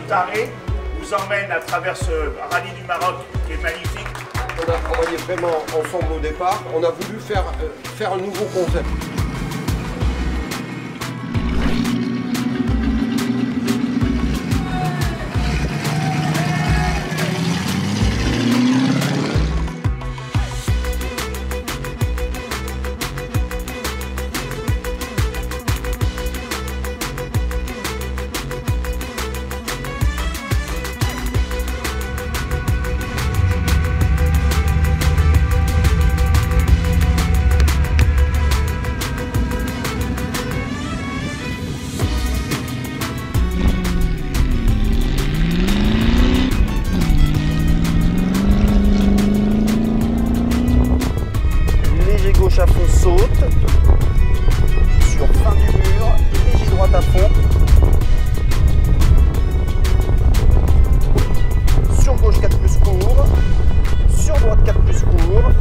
Taré vous emmène à travers ce rallye du Maroc qui est magnifique. On a travaillé vraiment ensemble au départ. On a voulu faire un nouveau concept. Gauche à fond saute, sur fin du mur, léger droite à fond, sur gauche 4 plus court, sur droite 4 plus court.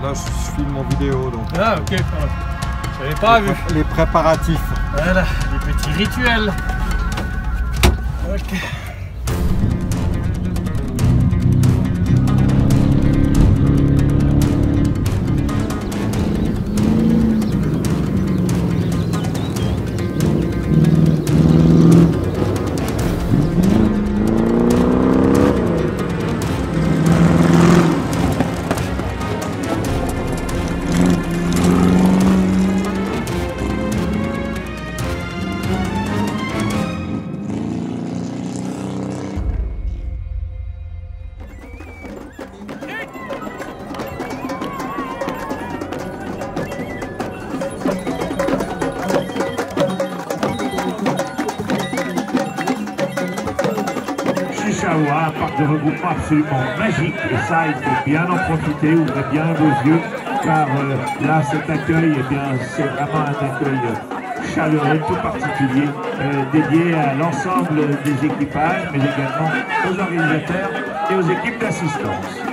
Là, je filme en vidéo, donc. Ah, ok. J'avais pas vu. Les préparatifs. Voilà, les petits rituels. Ok. un parc de regroupement absolument magique et ça, il faut bien en profiter, ouvrez bien vos yeux, car là, cet accueil, eh bien, c'est vraiment un accueil chaleureux, tout particulier, dédié à l'ensemble des équipages, mais également aux organisateurs et aux équipes d'assistance.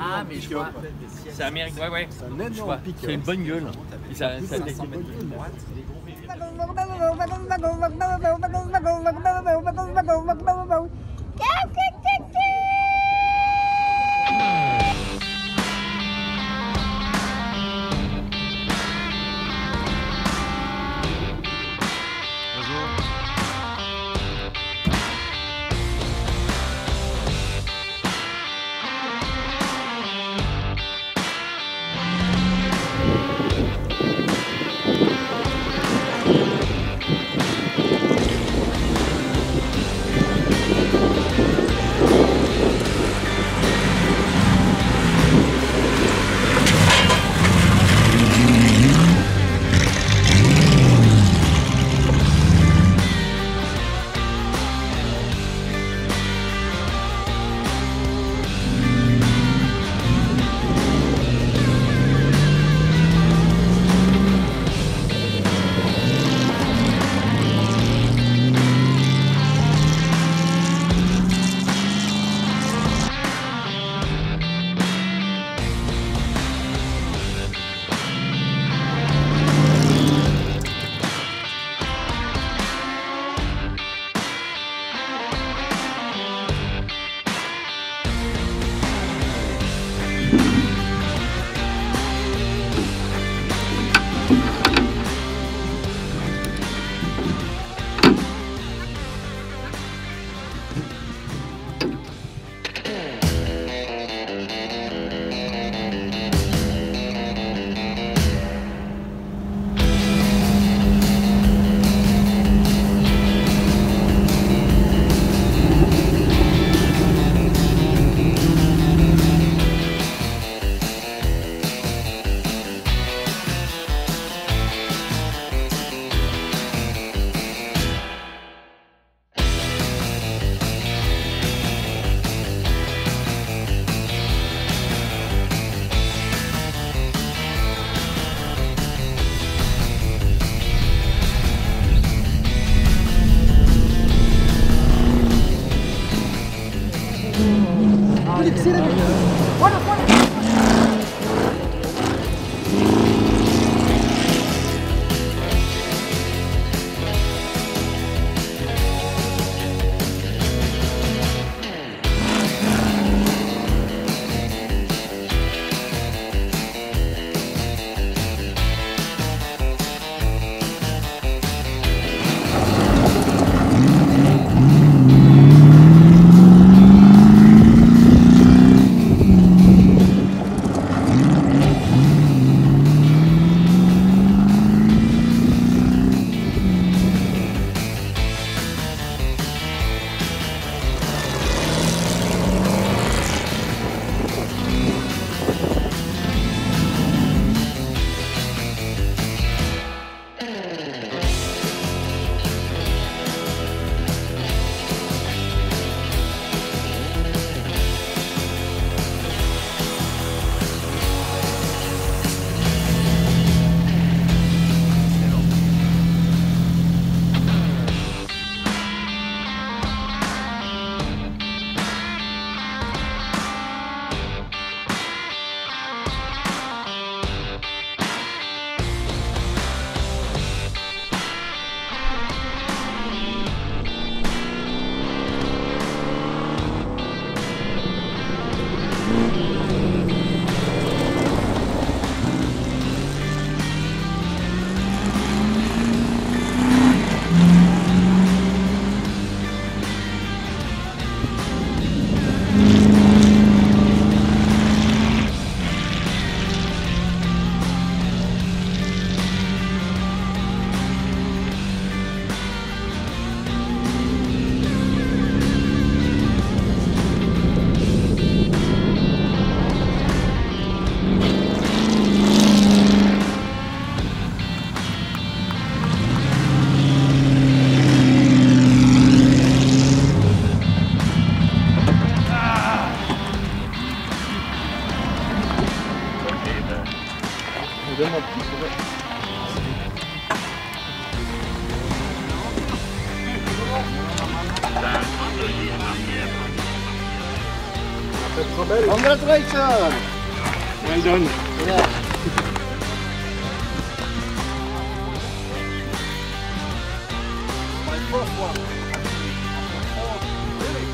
Ah, mais je vois. C'est américain, ouais, ouais. C'est un énorme pic. C'est une bonne gueule. Ça demande qui pourrait. Congratulations! Well done. Yeah. My first one. Oh, really?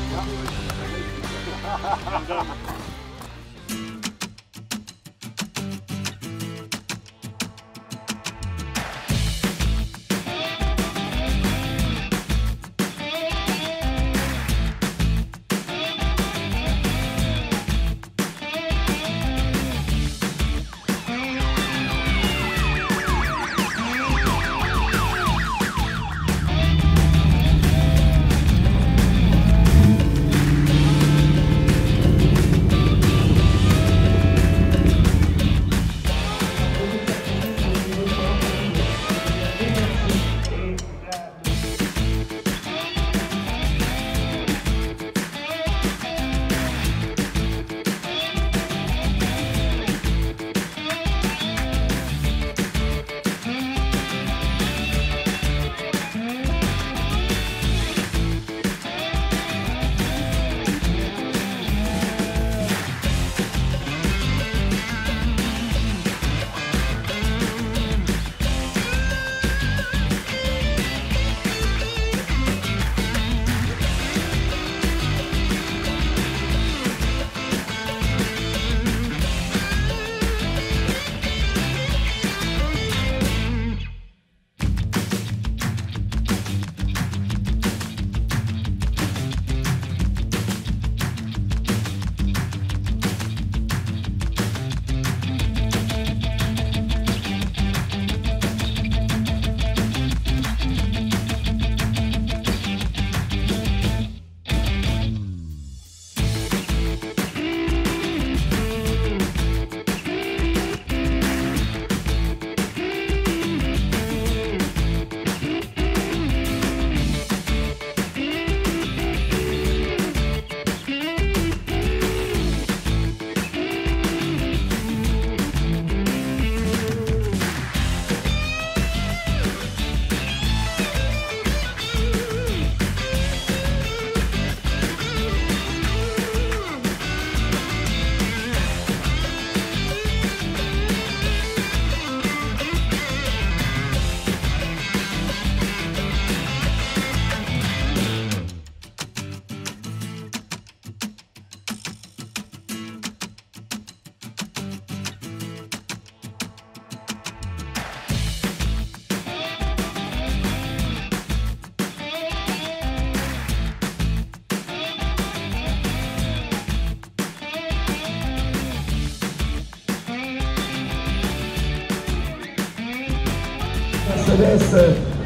Mercedes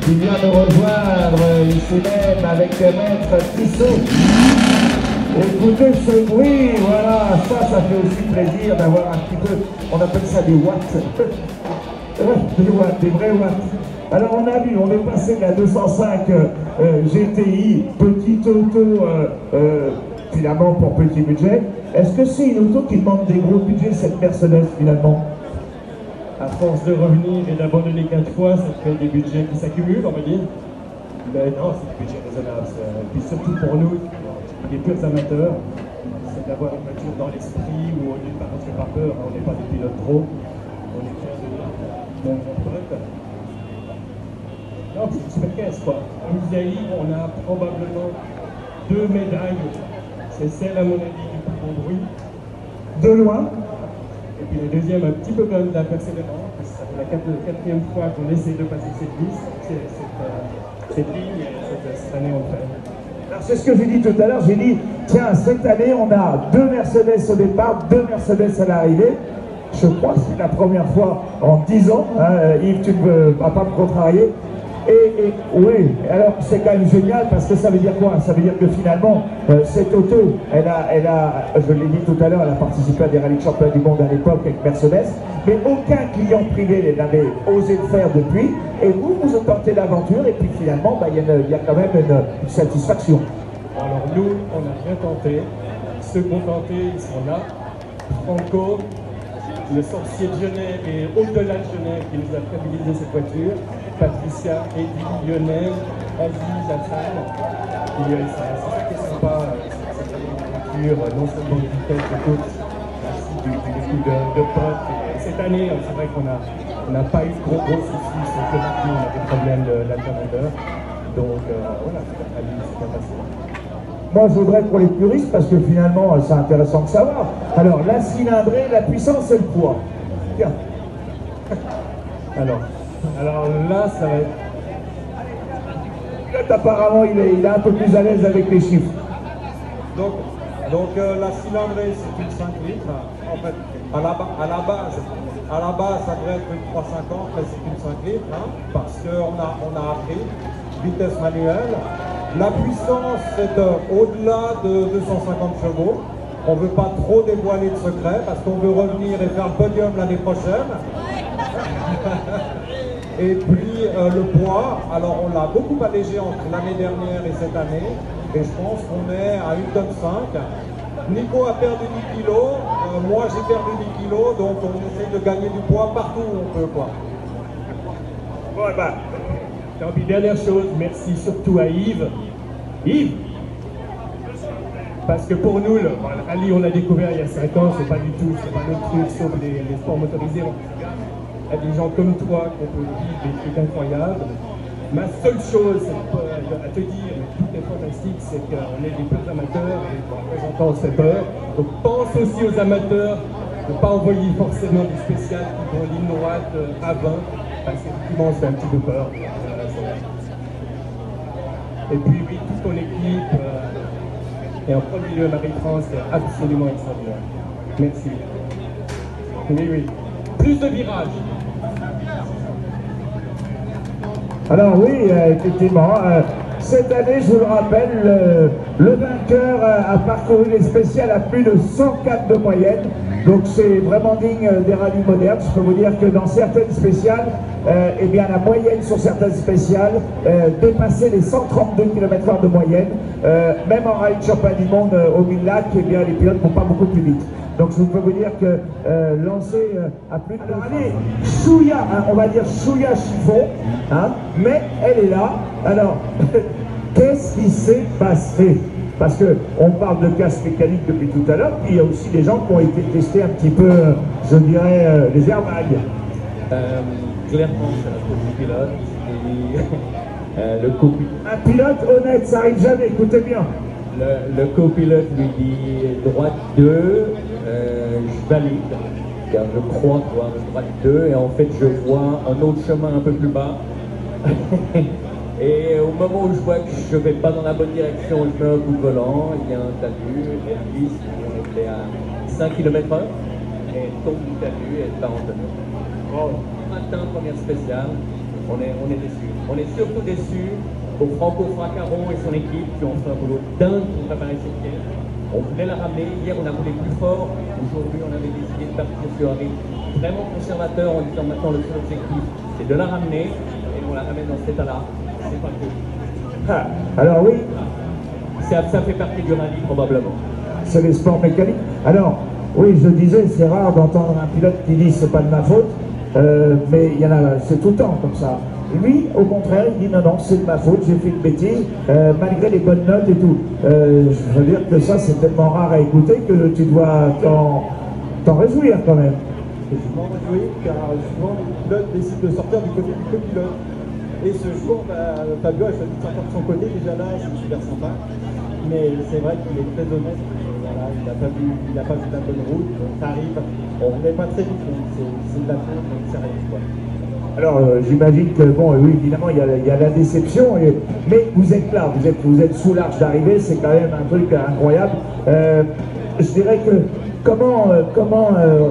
qui vient de rejoindre ici même avec Maître Tissot. Écoutez ce bruit, voilà, ça fait aussi plaisir d'avoir un petit peu, on appelle ça des watts. Des watts, des vrais watts. Alors on a vu, on est passé de la 205 GTI, petite auto finalement pour petit budget. Est-ce que c'est une auto qui demande des gros budgets, cette Mercedes finalement? À force de revenir et d'abandonner 4 fois, ça fait des budgets qui s'accumulent, on va dire. Mais non, c'est des budgets raisonnables. Et puis surtout pour nous, les purs amateurs, c'est d'avoir une voiture dans l'esprit où on n'est pas fait par peur, on n'est pas des pilotes trop, on est fiers de donc on pourrait faire. Non, c'est une super caisse quoi. En UCI, on a probablement 2 médailles. C'est celle à mon avis du plus gros bruit. De loin. Et puis la deuxième, un petit peu quand même d'apercélément, parce que ça fait la quatrième fois qu'on essaie de passer cette liste, cette ligne, et cette année on le fait. Alors c'est ce que j'ai dit tout à l'heure, j'ai dit, tiens, cette année on a 2 Mercedes au départ, 2 Mercedes à l'arrivée. Je crois que c'est la première fois en 10 ans, hein, Yves, tu ne vas pas me contrarier. Et oui, alors c'est quand même génial parce que ça veut dire quoi? Ça veut dire que finalement, cette auto, elle a, je l'ai dit tout à l'heure, elle a participé à des rallyes de championnat du monde à l'époque avec Mercedes, mais aucun client privé n'avait osé le faire depuis, et vous avez tenté l'aventure, et puis finalement, bah, y a quand même une satisfaction. Alors nous, on n'a rien tenté, ceux qui ont tenté, ils sont là. Franco, le sorcier de Genève et au-delà de Genève qui nous a fiabilisé cette voiture, Patricia, Eddie, Lionel, Aziz, Hassan. C'est ça qui est sympa, cette voiture, non seulement de vitesse, de course, ainsi du coup de potes. Et cette année, c'est vrai qu'on n'a pas eu de gros soucis, c'est que maintenant on a des problèmes d'alternateur. Donc voilà, c'est bien passé. Moi, je voudrais pour les puristes, parce que finalement, c'est intéressant de savoir. Alors, la cylindrée, la puissance et le poids. Tiens. Alors là, ça va être... Là, apparemment, il est un peu plus à l'aise avec les chiffres. Donc la cylindrée, c'est une 5 litres. En fait, à la base, ça devrait être une 3,50, mais c'est une 5 litres, hein, parce qu'on a appris vitesse manuelle. La puissance, c'est au-delà de 250 chevaux. On ne veut pas trop dévoiler de secrets parce qu'on veut revenir et faire le podium l'année prochaine. Et puis le poids, alors on l'a beaucoup allégé entre l'année dernière et cette année. Et je pense qu'on est à 1,5 tonne. Nico a perdu 10 kilos, moi j'ai perdu 10 kilos, donc on essaie de gagner du poids partout où on peut, quoi. Bon, bah. Et puis dernière chose, merci surtout à Yves. Yves, parce que pour nous, le rallye on l'a découvert il y a 5 ans, c'est pas notre truc, sauf les sports motorisés. Il y a des gens comme toi qu'on peut vivre des trucs incroyables. Ma seule chose à te dire, tout est fantastique, c'est qu'on est des petits amateurs et en représentant cette peur. Donc pense aussi aux amateurs de ne pas envoyer forcément du spécial qui vont en ligne droite à 20, parce qu'effectivement c'est un petit peu peur. Et puis oui, toute ton équipe, et en premier lieu Marie-France, c'est absolument extraordinaire. Merci. Oui. Plus de virages. Alors oui, effectivement, cette année, je vous le rappelle, le vainqueur a parcouru les spéciales à plus de 104 de moyenne. Donc c'est vraiment digne des rallyes modernes. Je peux vous dire que dans certaines spéciales, eh bien la moyenne sur certaines spéciales dépassait les 132 km/h de moyenne. Même en rallye de championnat du monde au Mille-Lacs, eh bien les pilotes vont pas beaucoup plus vite. Donc je peux vous dire que lancer à plus de... Alors, allez, chouïa, hein, on va dire chouïa chiffon, hein, mais elle est là. Alors, qu'est-ce qui s'est passé? Parce qu'on parle de casse mécanique depuis tout à l'heure, puis il y a aussi des gens qui ont été testés un petit peu, je dirais, les airbags. Clairement, c'est la faute du pilote et le copilote. Un pilote honnête, ça arrive jamais, écoutez bien. Le copilote lui dit droite 2, je valide, car je crois voir le droite 2, et en fait je vois un autre chemin un peu plus bas. Et au moment où je vois que je ne vais pas dans la bonne direction, je mets un coup de volant, il y a un talus, Elvis, on était à 5 km/h, et tombe du talus et part en tonneau. Oh, matin, première spéciale, on est déçus. On est surtout déçus au Franco Fracaron et son équipe qui ont fait un boulot dingue pour préparer cette pièce. On voulait la ramener, hier on a roulé plus fort, aujourd'hui on avait décidé de partir sur un rythme vraiment conservateur en disant maintenant le seul objectif c'est de la ramener, et on la ramène dans cet état-là. C'est pas cool. Ah, alors oui. Ça fait partie du rallye probablement. C'est les sports mécaniques. Alors, oui, je disais, c'est rare d'entendre un pilote qui dit c'est pas de ma faute, mais il y en a, c'est tout le temps comme ça. Lui, au contraire, il dit non, c'est de ma faute, j'ai fait une bêtise, malgré les bonnes notes et tout. Je veux dire que ça, c'est tellement rare à écouter que tu dois t'en réjouir quand même. Et je m'en réjouis car souvent les pilotes décident de sortir du côté du copilote. Et ce jour, Fabio a choisi de sortir de son côté, déjà là c'est super sympa. Mais c'est vrai qu'il est très honnête, voilà, il n'a pas vu la bonne route, ça arrive, on ne met pas très vite, c'est de la faute, donc ça arrive quoi. Alors j'imagine que, bon, oui, évidemment, il y a la déception, mais vous êtes là, vous êtes sous l'arche d'arrivée, c'est quand même un truc incroyable. Je dirais que comment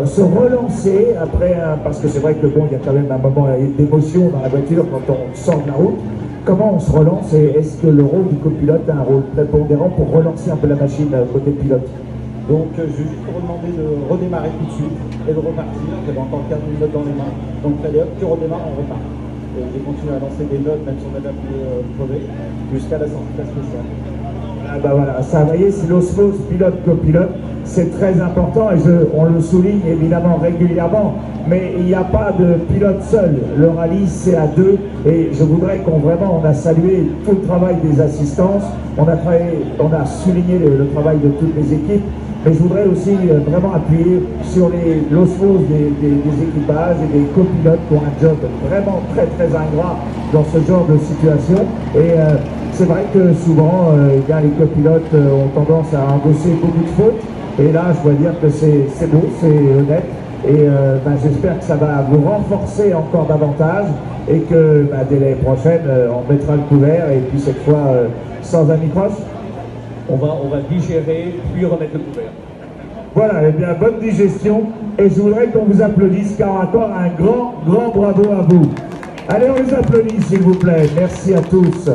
se relancer après, parce que c'est vrai que bon, il y a quand même un moment d'émotion dans la voiture quand on sort de la route. Comment on se relance et est-ce que le rôle du copilote a un rôle prépondérant pour relancer un peu la machine côté pilote? Donc je vais juste vous demander de redémarrer tout de suite et de repartir. J'avais encore 15 notes dans les mains. Donc allez hop, tu redémarres, on repart. Et j'ai continué à lancer des notes même si on avait appuyé crevé jusqu'à la sortie de la spéciale. bah voilà, ça, vous voyez, c'est l'osmose pilote-copilote, c'est très important et on le souligne évidemment régulièrement, mais il n'y a pas de pilote seul. Le rallye, c'est à deux et je voudrais on a salué tout le travail des assistances, on a souligné le travail de toutes les équipes, mais je voudrais aussi vraiment appuyer sur l'osmose des équipages et des copilotes qui ont un job vraiment très très ingrat dans ce genre de situation. Et c'est vrai que souvent, les copilotes ont tendance à endosser beaucoup de fautes. Et là, je dois dire que c'est beau, c'est honnête. Et j'espère que ça va vous renforcer encore davantage et que dès l'année prochaine, on mettra le couvert et puis cette fois sans anicroche. On va digérer, puis remettre le couvert. Voilà, et bien bonne digestion. Et je voudrais qu'on vous applaudisse car encore un grand bravo à vous. Allez, on les applaudit s'il vous plaît. Merci à tous.